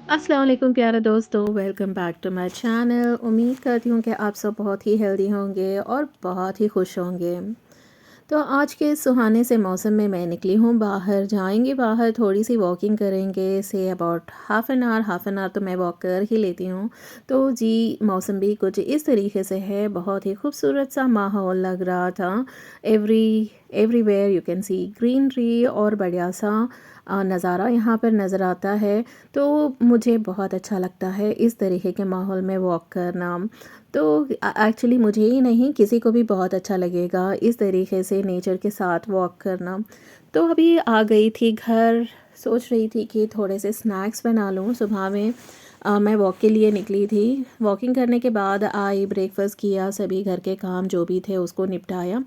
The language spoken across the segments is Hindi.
अस्सलाम वालेकुम प्यारे दोस्तों, welcome back to my channel. उम्मीद करती हूँ कि आप सब बहुत ही हेल्दी होंगे और बहुत ही खुश होंगे। तो आज के सुहाने से मौसम में मैं निकली हूँ बाहर, जाएंगे बाहर, थोड़ी सी वॉकिंग करेंगे। Say about half an hour तो मैं वॉक कर ही लेती हूँ। तो जी, मौसम भी कुछ इस तरीके से है, बहुत ही खूबसूरत सा माहौल लग रहा था। Everywhere you can see greenery और बढ़िया सा नज़ारा यहाँ पर नज़र आता है। तो मुझे बहुत अच्छा लगता है इस तरीके के माहौल में वॉक करना। तो एक्चुअली मुझे ही नहीं, किसी को भी बहुत अच्छा लगेगा इस तरीके से नेचर के साथ वॉक करना। तो अभी आ गई थी घर, सोच रही थी कि थोड़े से स्नैक्स बना लूँ सुबह में। मैं वॉक के लिए निकली थी। वॉकिंग करने के बाद आई, ब्रेकफास्ट किया, सभी घर के काम जो भी थे उसको निपटाया।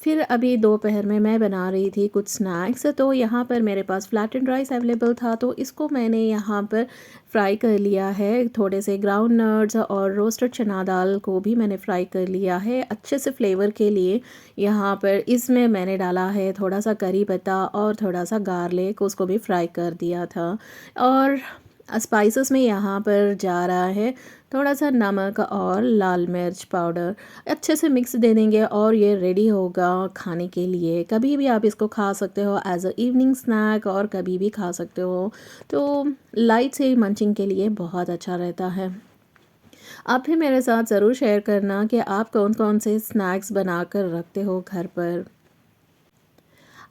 फिर अभी दोपहर में मैं बना रही थी कुछ स्नैक्स। तो यहाँ पर मेरे पास फ्लैट एंड राइस अवेलेबल था, तो इसको मैंने यहाँ पर फ्राई कर लिया है। थोड़े से ग्राउंड नट्स और रोस्टेड चना दाल को भी मैंने फ्राई कर लिया है अच्छे से फ्लेवर के लिए। यहाँ पर इसमें मैंने डाला है थोड़ा सा करी पत्ता और थोड़ा सा गार्लिक, उसको भी फ्राई कर दिया था। और स्पाइसेस में यहाँ पर जा रहा है थोड़ा सा नमक और लाल मिर्च पाउडर। अच्छे से मिक्स दे देंगे और ये रेडी होगा खाने के लिए। कभी भी आप इसको खा सकते हो एज अ इवनिंग स्नैक, और कभी भी खा सकते हो। तो लाइट से मंचिंग के लिए बहुत अच्छा रहता है। आप भी मेरे साथ ज़रूर शेयर करना कि आप कौन कौन से स्नैक्स बना कर रखते हो घर पर।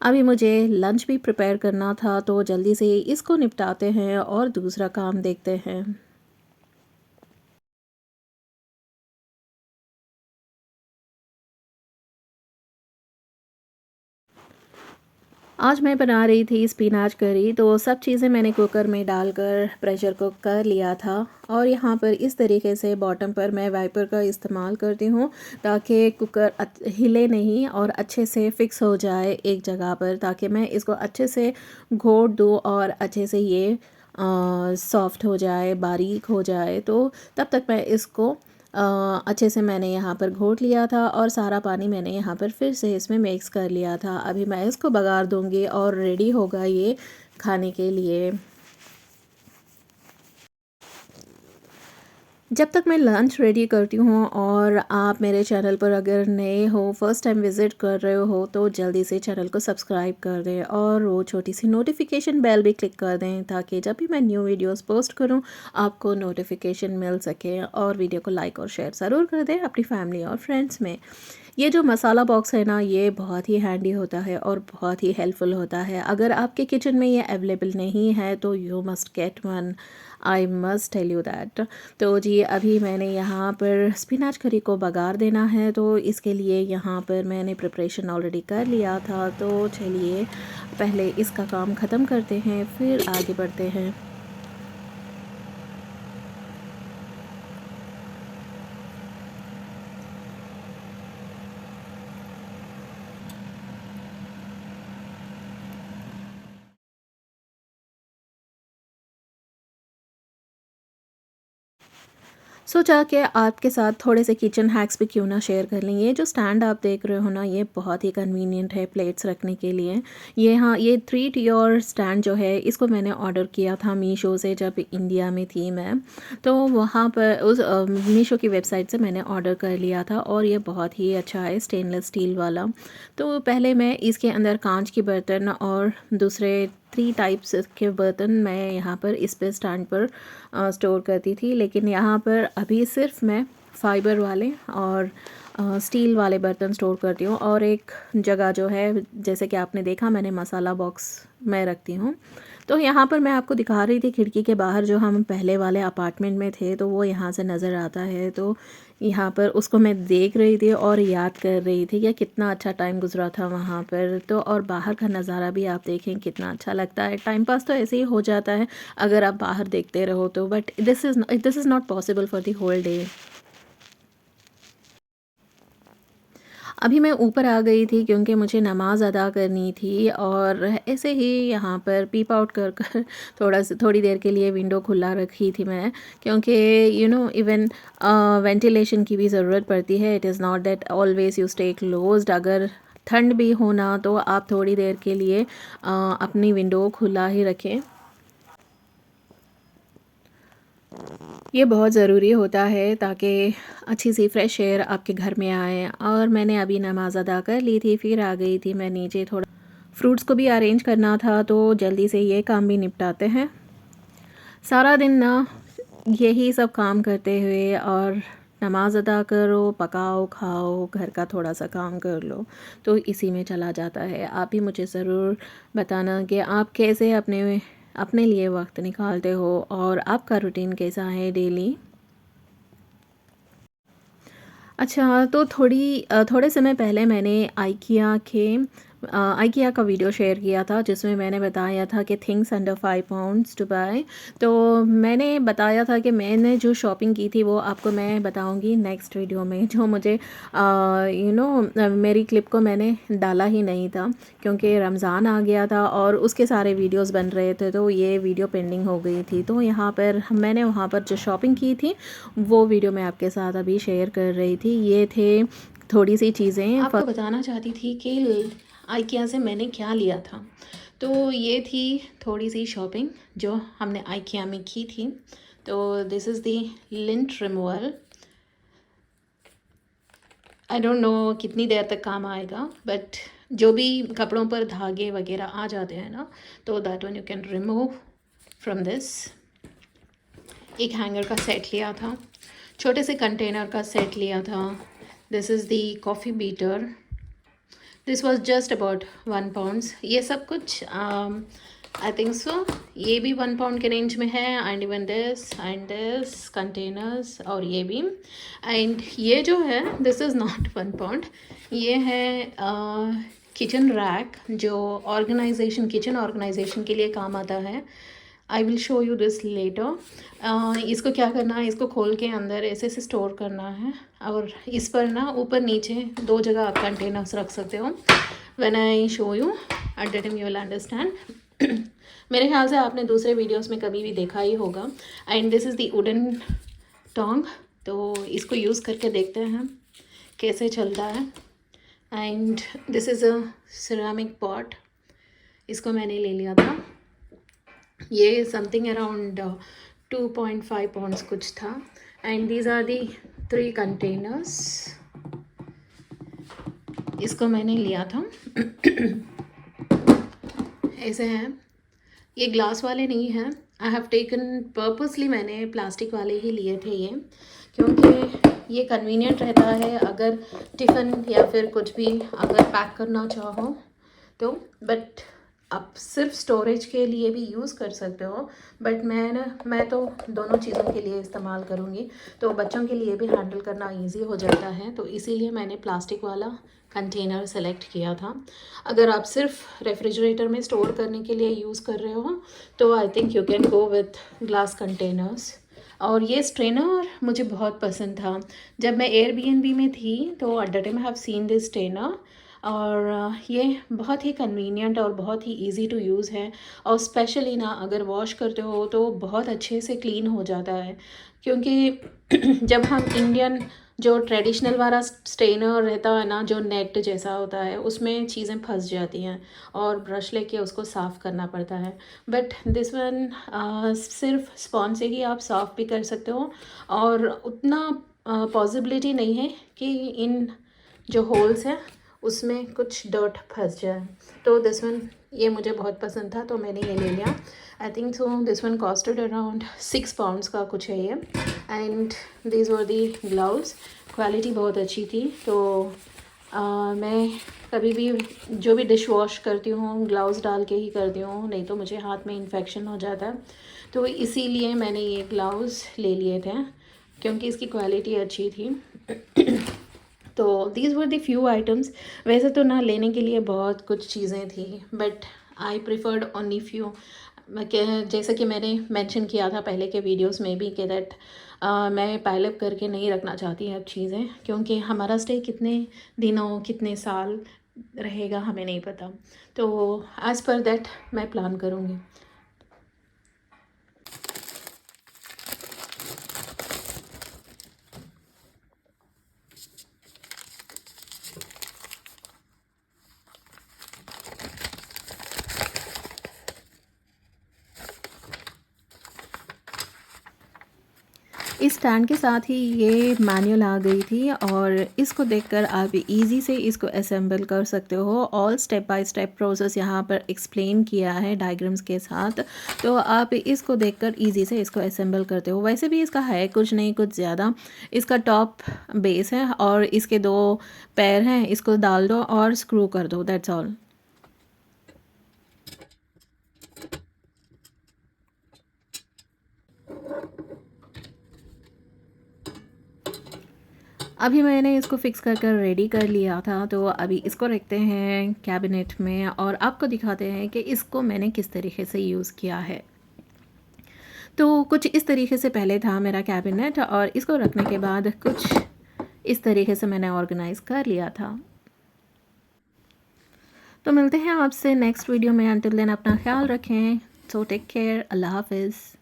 अभी मुझे लंच भी प्रिपेयर करना था, तो जल्दी से इसको निपटाते हैं और दूसरा काम देखते हैं। आज मैं बना रही थी स्पिनाच करी, तो सब चीज़ें मैंने कुकर में डालकर प्रेशर कुक कर लिया था। और यहाँ पर इस तरीके से बॉटम पर मैं वाइपर का इस्तेमाल करती हूँ, ताकि कुकर हिले नहीं और अच्छे से फिक्स हो जाए एक जगह पर, ताकि मैं इसको अच्छे से घोट दूँ और अच्छे से ये सॉफ्ट हो जाए, बारीक हो जाए। तो तब तक मैं इसको अच्छे से मैंने यहाँ पर घोट लिया था और सारा पानी मैंने यहाँ पर फिर से इसमें मिक्स कर लिया था। अभी मैं इसको बघार दूँगी और रेडी होगा ये खाने के लिए। जब तक मैं लंच रेडी करती हूँ, और आप मेरे चैनल पर अगर नए हो, फर्स्ट टाइम विज़िट कर रहे हो, तो जल्दी से चैनल को सब्सक्राइब कर दें और वो छोटी सी नोटिफिकेशन बेल भी क्लिक कर दें, ताकि जब भी मैं न्यू वीडियोस पोस्ट करूँ आपको नोटिफिकेशन मिल सके। और वीडियो को लाइक और शेयर ज़रूर कर दें अपनी फैमिली और फ्रेंड्स में। ये जो मसाला बॉक्स है ना, ये बहुत ही हैंडी होता है और बहुत ही हेल्पफुल होता है। अगर आपके किचन में ये अवेलेबल नहीं है तो you must get one, I must tell you that. तो जी, अभी मैंने यहाँ पर स्पिनाच करी को बघार देना है, तो इसके लिए यहाँ पर मैंने प्रिपरेशन ऑलरेडी कर लिया था। तो चलिए पहले इसका काम ख़त्म करते हैं, फिर आगे बढ़ते हैं। सोचा कि आपके साथ थोड़े से किचन हैक्स भी क्यों ना शेयर कर लें। ये जो स्टैंड आप देख रहे हो ना, ये बहुत ही कन्वीनियंट है प्लेट्स रखने के लिए। ये, हाँ, ये ट्रीट योर स्टैंड जो है, इसको मैंने ऑर्डर किया था मीशो से जब इंडिया में थी मैं। तो वहाँ पर उस मीशो की वेबसाइट से मैंने ऑर्डर कर लिया था, और ये बहुत ही अच्छा है, स्टेनलेस स्टील वाला। तो पहले मैं इसके अंदर कांच के बर्तन और दूसरे 3 टाइप्स के बर्तन मैं यहाँ पर इस पे स्टैंड पर स्टोर करती थी। लेकिन यहाँ पर अभी सिर्फ मैं फाइबर वाले और स्टील वाले बर्तन स्टोर करती हूँ। और एक जगह जो है, जैसे कि आपने देखा, मैंने मसाला बॉक्स मैं रखती हूँ। तो यहाँ पर मैं आपको दिखा रही थी खिड़की के बाहर, जो हम पहले वाले अपार्टमेंट में थे, तो वो यहाँ से नज़र आता है। तो यहाँ पर उसको मैं देख रही थी और याद कर रही थी कि कितना अच्छा टाइम गुजरा था वहाँ पर। तो और बाहर का नज़ारा भी आप देखें कितना अच्छा लगता है। टाइम पास तो ऐसे ही हो जाता है अगर आप बाहर देखते रहो तो, but this is not possible for the whole day. अभी मैं ऊपर आ गई थी क्योंकि मुझे नमाज़ अदा करनी थी, और ऐसे ही यहाँ पर पीप आउट कर कर थोड़ी देर के लिए विंडो खुला रखी थी मैं, क्योंकि इवन वेंटिलेशन की भी ज़रूरत पड़ती है। It is not that always you stay closed. अगर ठंड भी होना तो आप थोड़ी देर के लिए अपनी विंडो खुला ही रखें। ये बहुत ज़रूरी होता है ताकि अच्छी सी फ्रेश एयर आपके घर में आए। और मैंने अभी नमाज़ अदा कर ली थी, फिर आ गई थी मैं नीचे, थोड़ा फ्रूट्स को भी अरेंज करना था तो जल्दी से ये काम भी निपटाते हैं। सारा दिन ना यही सब काम करते हुए और नमाज़ अदा करो, पकाओ, खाओ, घर का थोड़ा सा काम कर लो, तो इसी में चला जाता है। आप भी मुझे ज़रूर बताना कि आप कैसे अपने अपने लिए वक्त निकालते हो और आपका रूटीन कैसा है डेली। अच्छा, तो थोड़े समय पहले मैंने आइकिया का वीडियो शेयर किया था जिसमें मैंने बताया था कि things under 5 pounds to buy. तो मैंने बताया था कि मैंने जो शॉपिंग की थी वो आपको मैं बताऊंगी नेक्स्ट वीडियो में। जो मुझे मेरी क्लिप को मैंने डाला ही नहीं था क्योंकि रमज़ान आ गया था और उसके सारे वीडियोस बन रहे थे, तो ये वीडियो पेंडिंग हो गई थी। तो यहाँ पर मैंने वहाँ पर जो शॉपिंग की थी वो वीडियो मैं आपके साथ अभी शेयर कर रही थी। ये थे थोड़ी सी चीज़ें आपको बताना चाहती थी कि आइकिया से मैंने क्या लिया था। तो ये थी थोड़ी सी शॉपिंग जो हमने आइकिया में की थी। तो this is the lint removal. I don't know कितनी देर तक काम आएगा, बट जो भी कपड़ों पर धागे वगैरह आ जाते हैं ना, तो that one you can remove from this. एक हैंगर का सेट लिया था, छोटे से कंटेनर का सेट लिया था। This is the coffee beater. This was just about 1 pounds. ये सब कुछ आई थिंक सो ये भी 1 पाउंड के रेंज में है। एंड इवन दिस कंटेनर्स और ये भी। एंड ये जो है दिस इज़ नॉट 1 पाउंड, ये है किचन रैक जो किचन ऑर्गेनाइजेशन के लिए काम आता है। I will show you this later. इसको क्या करना है, इसको खोल के अंदर ऐसे से स्टोर करना है और इस पर ना ऊपर नीचे 2 जगह आप कंटेनर्स रख सकते हो। When I show you at that time you will understand. मेरे ख्याल से आपने दूसरे वीडियोस में कभी भी देखा ही होगा। And this is the wooden tong. तो इसको यूज़ करके देखते हैं कैसे चलता है। And this is a ceramic pot, इसको मैंने ले लिया था। ये समथिंग अराउंड 2.5 पाउंड्स कुछ था। And these are the 3 containers, इसको मैंने लिया था। ऐसे हैं, ये ग्लास वाले नहीं हैं। आई हैव टेकन पर्पसली, मैंने प्लास्टिक वाले ही लिए थे ये, क्योंकि ये कन्वीनियंट रहता है अगर टिफ़िन या फिर कुछ भी अगर पैक करना चाहो तो। बट आप सिर्फ स्टोरेज के लिए भी यूज़ कर सकते हो, बट मैं तो दोनों चीज़ों के लिए इस्तेमाल करूँगी। तो बच्चों के लिए भी हैंडल करना इजी हो जाता है, तो इसीलिए मैंने प्लास्टिक वाला कंटेनर सेलेक्ट किया था। अगर आप सिर्फ रेफ्रिजरेटर में स्टोर करने के लिए यूज़ कर रहे हो तो I think you can go with glass containers. और ये स्ट्रेनर मुझे बहुत पसंद था। जब मैं एयरबीएनबी में थी तो at the time I have seen this strainer, और ये बहुत ही कन्वीनियंट और बहुत ही इजी टू यूज़ है। और स्पेशली ना अगर वॉश करते हो तो बहुत अच्छे से क्लीन हो जाता है, क्योंकि जब हम इंडियन जो ट्रेडिशनल वाला स्ट्रेनर रहता है ना, जो नेट जैसा होता है, उसमें चीज़ें फंस जाती हैं और ब्रश लेके उसको साफ़ करना पड़ता है। बट दिस वन सिर्फ स्पॉन्ज से ही आप साफ़ भी कर सकते हो, और उतना पॉसिबिलिटी नहीं है कि इन जो होल्स हैं उसमें कुछ डर्ट फंस जाए। तो दिस वन ये मुझे बहुत पसंद था तो मैंने ये ले लिया। I think so this one costed around 6 pounds का कुछ है ये। And these were the gloves, quality बहुत अच्छी थी। तो मैं कभी भी जो भी डिश वॉश करती हूँ ग्लव्स डाल के ही करती हूँ, नहीं तो मुझे हाथ में इन्फेक्शन हो जाता है। तो इसीलिए मैंने ये ग्लव्स ले लिए थे क्योंकि इसकी क्वालिटी अच्छी थी। तो these were the few items. वैसे तो ना लेने के लिए बहुत कुछ चीज़ें थी, but I preferred only few. जैसा कि मैंने मेंशन किया था पहले के वीडियोस में भी कि दैट मैं पाइल अप करके नहीं रखना चाहती अब चीज़ें, क्योंकि हमारा स्टे कितने दिनों कितने साल रहेगा हमें नहीं पता। तो एज़ पर दैट मैं प्लान करूँगी। इस स्टैंड के साथ ही ये मैनुअल आ गई थी और इसको देखकर आप इजी से इसको असेंबल कर सकते हो। All step by step process यहाँ पर एक्सप्लेन किया है डायग्राम्स के साथ, तो आप इसको देखकर इजी से इसको असेंबल करते हो। वैसे भी इसका है कुछ नहीं कुछ ज़्यादा, इसका टॉप बेस है और इसके 2 पैर हैं, इसको डाल दो और स्क्रू कर दो, दैट्स ऑल। अभी मैंने इसको फिक्स कर कर रेडी कर लिया था, तो अभी इसको रखते हैं कैबिनेट में और आपको दिखाते हैं कि इसको मैंने किस तरीके से यूज़ किया है। तो कुछ इस तरीके से पहले था मेरा कैबिनेट और इसको रखने के बाद कुछ इस तरीके से मैंने ऑर्गेनाइज़ कर लिया था। तो मिलते हैं आपसे नेक्स्ट वीडियो में, अंटिल देन अपना ख्याल रखें। सो टेक केयर, अल्लाह हाफिज़।